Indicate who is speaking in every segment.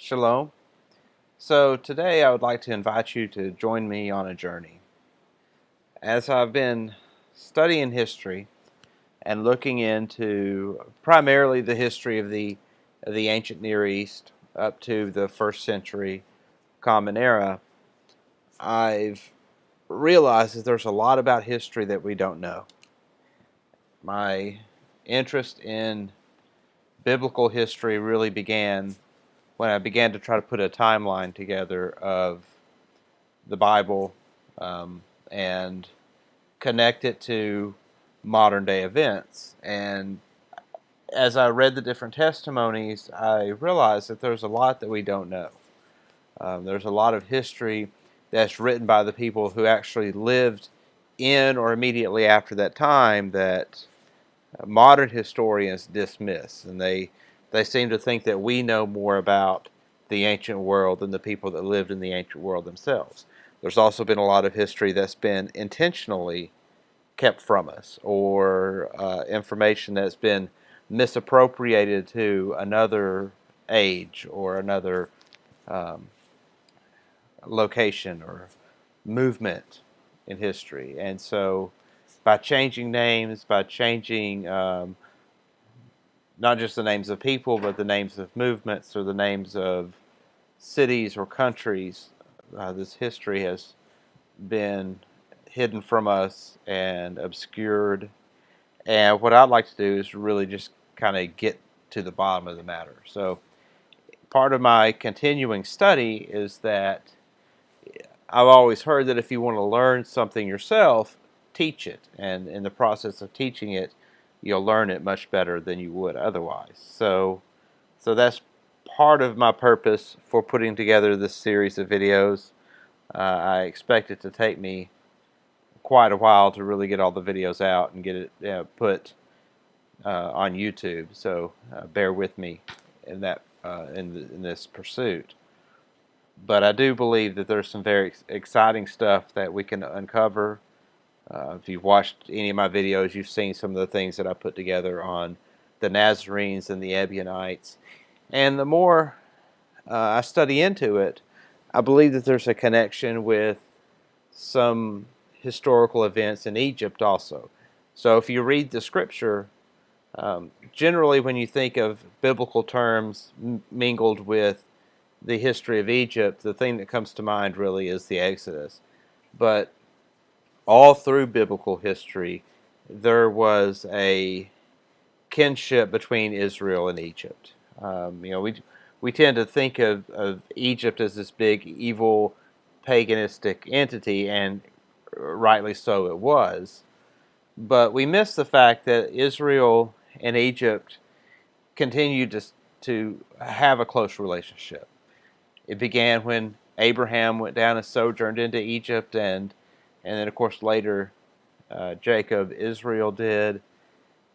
Speaker 1: Shalom. So today I would like to invite you to join me on a journey. As I've been studying history and looking into primarily the history of the ancient Near East up to the first century Common Era, I've realized that there's a lot about history that we don't know. My interest in biblical history really began when I began to try to put a timeline together of the Bible and connect it to modern day events. And as I read the different testimonies, I realized that there's a lot that we don't know. There's a lot of history that's written by the people who actually lived in or immediately after that time that modern historians dismiss, and they seem to think that we know more about the ancient world than the people that lived in the ancient world themselves. There's also been a lot of history that's been intentionally kept from us, or information that's been misappropriated to another age or another um, location or movement in history. And so by changing names, by changing not just the names of people, but the names of movements or the names of cities or countries, this history has been hidden from us and obscured. And what I'd like to do is really just kind of get to the bottom of the matter. So part of my continuing study is that I've always heard that if you want to learn something yourself, teach it. And in the process of teaching it, you'll learn it much better than you would otherwise. So that's part of my purpose for putting together this series of videos. I expect it to take me quite a while to really get all the videos out and get it put on YouTube. So bear with me in that in this pursuit. But I do believe that there's some very exciting stuff that we can uncover. If you've watched any of my videos, you've seen some of the things that I put together on the Nazarenes and the Ebionites. And the more I study into it, I believe that there's a connection with some historical events in Egypt also. So if you read the scripture, generally when you think of biblical terms mingled with the history of Egypt, the thing that comes to mind really is the Exodus. But all through biblical history, there was a kinship between Israel and Egypt. We tend to think of Egypt as this big, evil, paganistic entity, and rightly so it was. But we miss the fact that Israel and Egypt continued to have a close relationship. It began when Abraham went down and sojourned into Egypt, and then of course later Jacob, Israel did.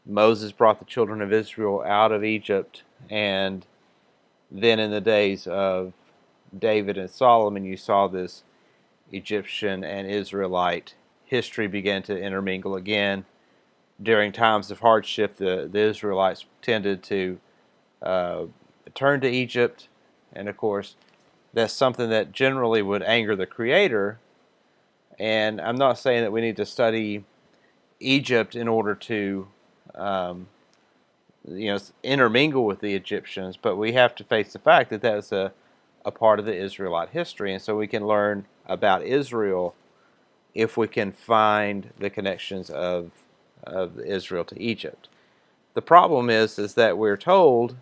Speaker 1: Moses brought the children of Israel out of Egypt, and then in the days of David and Solomon, you saw this Egyptian and Israelite history begin to intermingle again. During times of hardship, the Israelites tended to turn to Egypt, and of course that's something that generally would anger the Creator. And I'm not saying that we need to study Egypt in order to intermingle with the Egyptians, but we have to face the fact that that's a part of the Israelite history, and so we can learn about Israel if we can find the connections of Israel to Egypt. The problem is that we're told,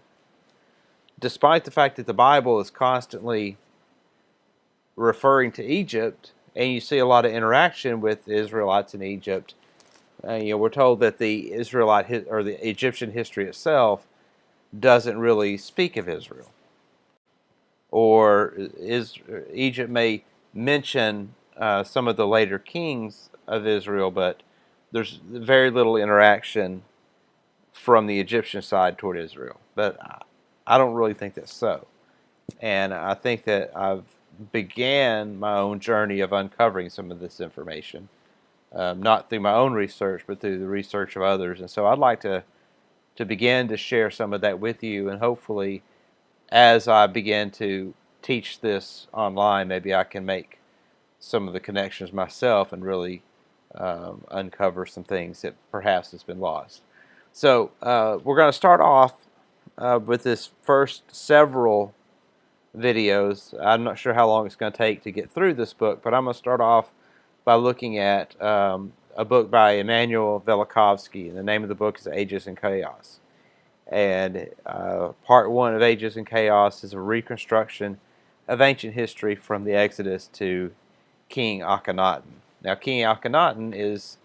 Speaker 1: despite the fact that the Bible is constantly referring to Egypt, and you see a lot of interaction with the Israelites in Egypt, we're told that the Israelite or the Egyptian history itself doesn't really speak of Israel, or Egypt may mention some of the later kings of Israel, but there's very little interaction from the Egyptian side toward Israel. But I don't really think that's so, and I think that I've began my own journey of uncovering some of this information. Not through my own research, but through the research of others. And so I'd like to begin to share some of that with you, and hopefully as I begin to teach this online, maybe I can make some of the connections myself and really uncover some things that perhaps has been lost. So we're going to start off with this first several videos. I'm not sure how long it's going to take to get through this book, but I'm going to start off by looking at a book by Immanuel Velikovsky, and the name of the book is Ages and Chaos. And part one of Ages and Chaos is a reconstruction of ancient history from the Exodus to King Akhenaten. Now, King Akhenaten is,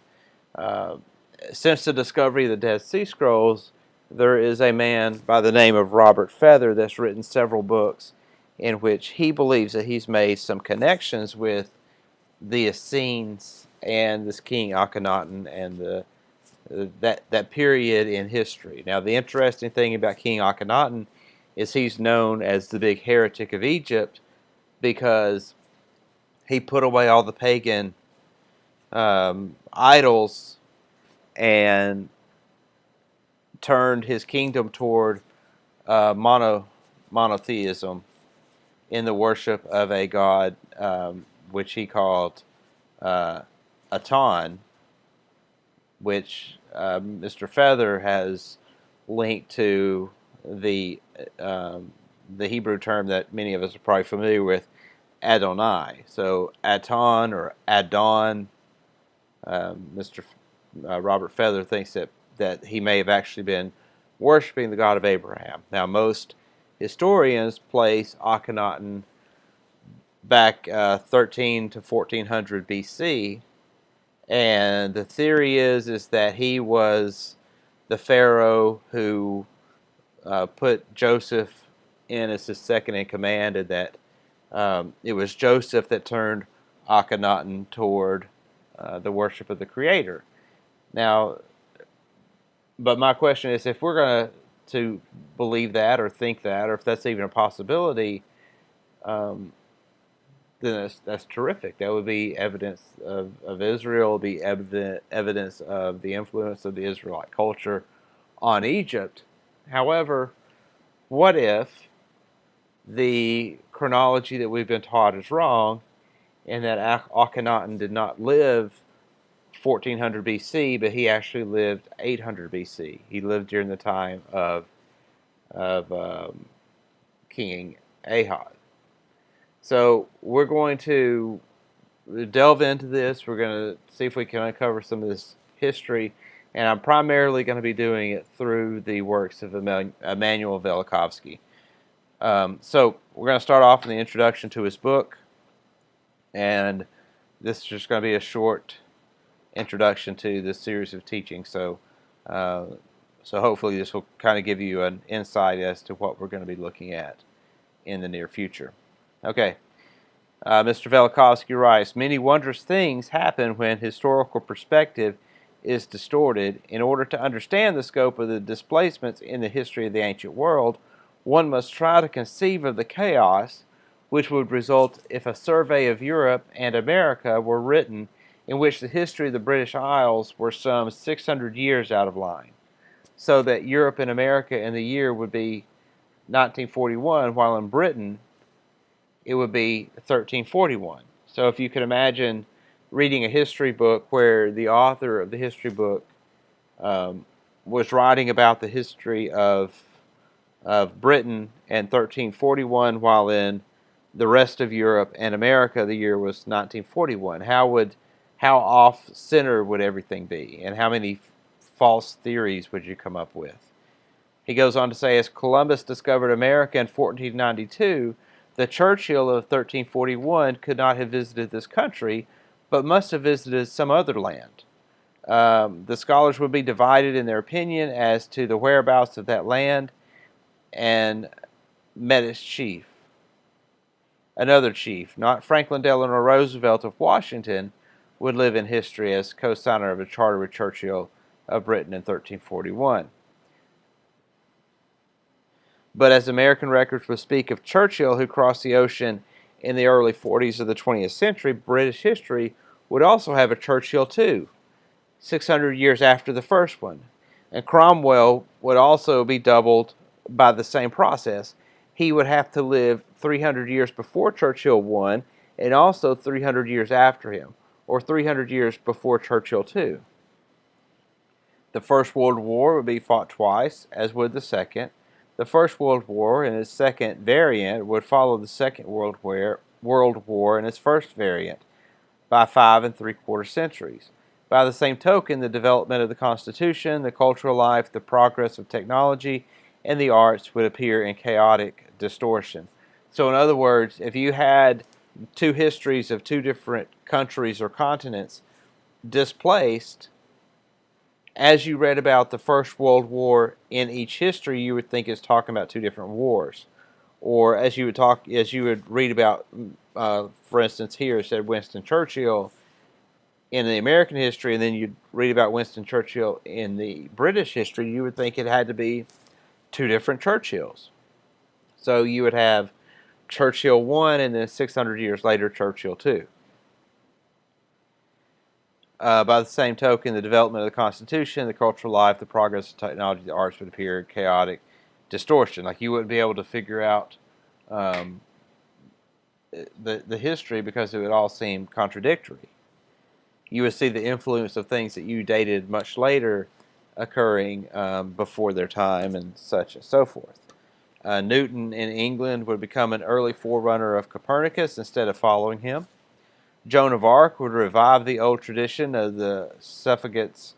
Speaker 1: since the discovery of the Dead Sea Scrolls, there is a man by the name of Robert Feather that's written several books in which he believes that he's made some connections with the Essenes and this King Akhenaten and that period in history. Now, the interesting thing about King Akhenaten is he's known as the big heretic of Egypt because he put away all the pagan idols and turned his kingdom toward monotheism in the worship of a god which he called Aton, which Mr. Feather has linked to the Hebrew term that many of us are probably familiar with, Adonai. So Aton or Adon, Mr. Robert Feather thinks that he may have actually been worshiping the God of Abraham. Now, most historians place Akhenaten back 13 to 1400 BC, and the theory is that he was the pharaoh who put Joseph in as his second in command, and that it was Joseph that turned Akhenaten toward the worship of the Creator. Now, but my question is, if we're going to believe that or think that, or if that's even a possibility, then that's terrific. That would be evidence of Israel, be evidence of the influence of the Israelite culture on Egypt. However, what if the chronology that we've been taught is wrong, and that Akhenaten did not live 1400 BC, but he actually lived 800 BC. He lived during the time of King Ahaz. So we're going to delve into this. We're going to see if we can uncover some of this history, and I'm primarily going to be doing it through the works of Immanuel Velikovsky. So we're going to start off in the introduction to his book, and this is just going to be a short introduction to this series of teachings. So hopefully this will kind of give you an insight as to what we're going to be looking at in the near future. Okay, Mr. Velikovsky writes, many wondrous things happen when historical perspective is distorted. In order to understand the scope of the displacements in the history of the ancient world, one must try to conceive of the chaos which would result if a survey of Europe and America were written in which the history of the British Isles were some 600 years out of line, so that Europe and America in the year would be 1941, while in Britain it would be 1341. So if you could imagine reading a history book where the author of the history book was writing about the history of Britain in 1341, while in the rest of Europe and America the year was 1941. How off-center would everything be, and how many false theories would you come up with? He goes on to say, as Columbus discovered America in 1492, the Churchill of 1341 could not have visited this country, but must have visited some other land. The scholars would be divided in their opinion as to the whereabouts of that land, and met its chief. Another chief, not Franklin Delano Roosevelt of Washington, would live in history as co-signer of a charter with Churchill of Britain in 1341. But as American records would speak of Churchill, who crossed the ocean in the early 40s of the 20th century, British history would also have a Churchill too, 600 years after the first one. And Cromwell would also be doubled by the same process. he would have to live 300 years before Churchill won, and also 300 years after him, or 300 years before Churchill too. The First World War would be fought twice, as would the Second. The First World War and its second variant would follow the Second World War and its first variant by 5 3/4 centuries. By the same token, the development of the Constitution, the cultural life, the progress of technology, and the arts would appear in chaotic distortion. So in other words, if you had two histories of two different countries or continents displaced, as you read about the First World War in each history, you would think it's talking about two different wars. Or as you would read about, for instance, here it said Winston Churchill in the American history, and then you'd read about Winston Churchill in the British history, you would think it had to be two different Churchills. So you would have Churchill 1, and then 600 years later, Churchill 2. By the same token, the development of the Constitution, the cultural life, the progress of technology, the arts would appear in chaotic distortion. Like you wouldn't be able to figure out the history because it would all seem contradictory. You would see the influence of things that you dated much later occurring before their time, and such and so forth. Newton in England would become an early forerunner of Copernicus instead of following him. Joan of Arc would revive the old tradition of the suffragettes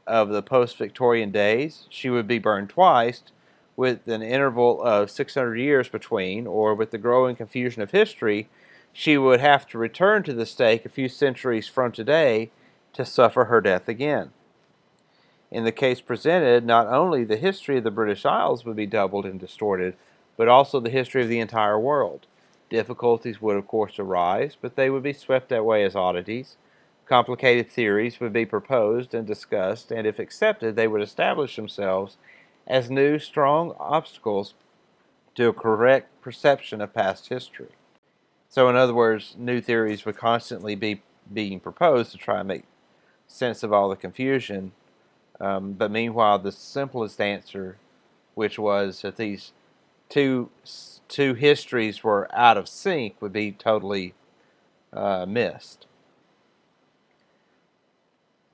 Speaker 1: of the post-Victorian days. She would be burned twice, with an interval of 600 years between, or with the growing confusion of history, she would have to return to the stake a few centuries from today to suffer her death again. In the case presented, not only the history of the British Isles would be doubled and distorted, but also the history of the entire world. Difficulties would, of course, arise, but they would be swept away as oddities. Complicated theories would be proposed and discussed, and if accepted, they would establish themselves as new, strong obstacles to a correct perception of past history. So, in other words, new theories would constantly be being proposed to try and make sense of all the confusion. But meanwhile, the simplest answer, which was that these two histories were out of sync, would be totally missed.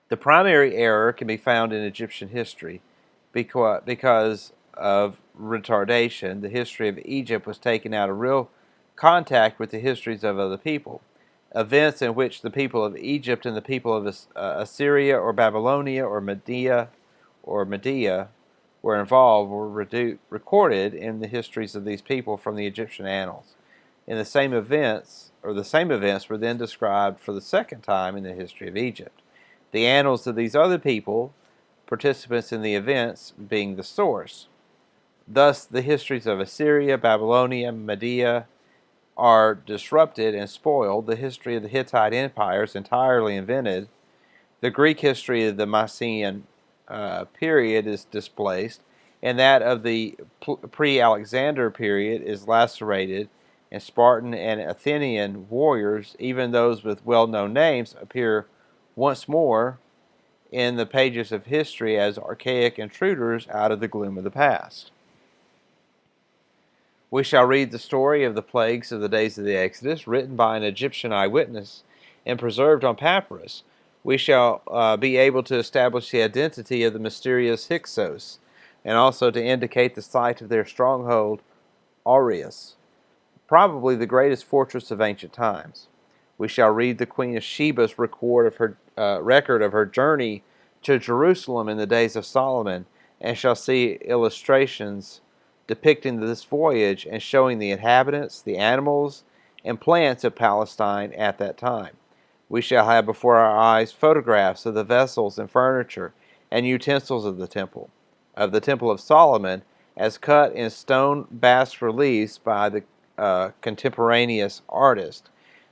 Speaker 1: The primary error can be found in Egyptian history because of retardation. The history of Egypt was taken out of real contact with the histories of other people. Events in which the people of Egypt and the people of Assyria or Babylonia or Media were involved were recorded in the histories of these people from the Egyptian annals. And the same events were then described for the second time in the history of Egypt. The annals of these other people, participants in the events, being the source. Thus, the histories of Assyria, Babylonia, Media are disrupted and spoiled. The history of the Hittite Empire is entirely invented. The Greek history of the Mycenaean period is displaced, and that of the pre-Alexander period is lacerated, and Spartan and Athenian warriors, even those with well-known names, appear once more in the pages of history as archaic intruders out of the gloom of the past. We shall read the story of the plagues of the days of the Exodus, written by an Egyptian eyewitness and preserved on papyrus. We shall be able to establish the identity of the mysterious Hyksos, and also to indicate the site of their stronghold, Aureus, probably the greatest fortress of ancient times. We shall read the Queen of Sheba's record of her journey to Jerusalem in the days of Solomon, and shall see illustrations depicting this voyage and showing the inhabitants, the animals, and plants of Palestine at that time. We shall have before our eyes photographs of the vessels and furniture and utensils of the temple of Solomon, as cut in stone bas reliefs by the contemporaneous artist.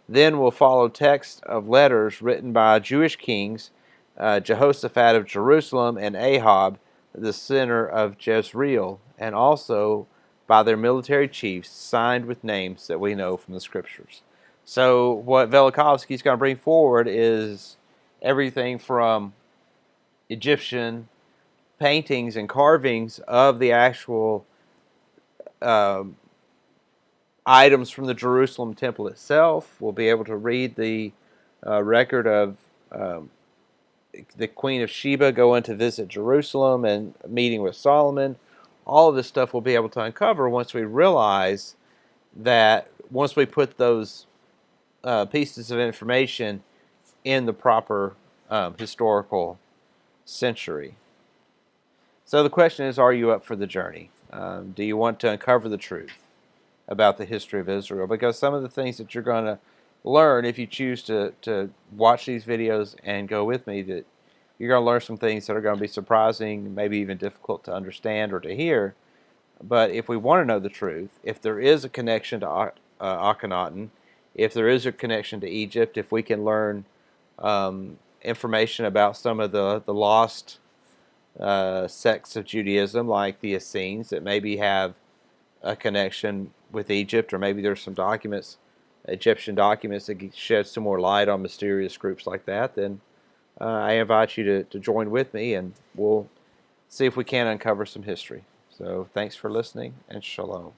Speaker 1: Then will follow texts of letters written by Jewish kings, Jehoshaphat of Jerusalem and Ahab, the center of Jezreel, and also by their military chiefs, signed with names that we know from the scriptures. So what Velikovsky is going to bring forward is everything from Egyptian paintings and carvings of the actual items from the Jerusalem temple itself. We'll be able to read the record of the Queen of Sheba going to visit Jerusalem and meeting with Solomon. All of this stuff we'll be able to uncover once we realize that once we put those pieces of information in the proper historical century. So the question is, are you up for the journey? Do you want to uncover the truth about the history of Israel? Because some of the things that you're going to learn, if you choose to watch these videos and go with me, that you're going to learn some things that are going to be surprising, maybe even difficult to understand or to hear. But if we want to know the truth, if there is a connection to Akhenaten, if there is a connection to Egypt, if we can learn information about some of the lost sects of Judaism, like the Essenes, that maybe have a connection with Egypt, or maybe there's some documents, Egyptian documents, that shed some more light on mysterious groups like that, then I invite you to join with me, and we'll see if we can uncover some history. So thanks for listening, and shalom.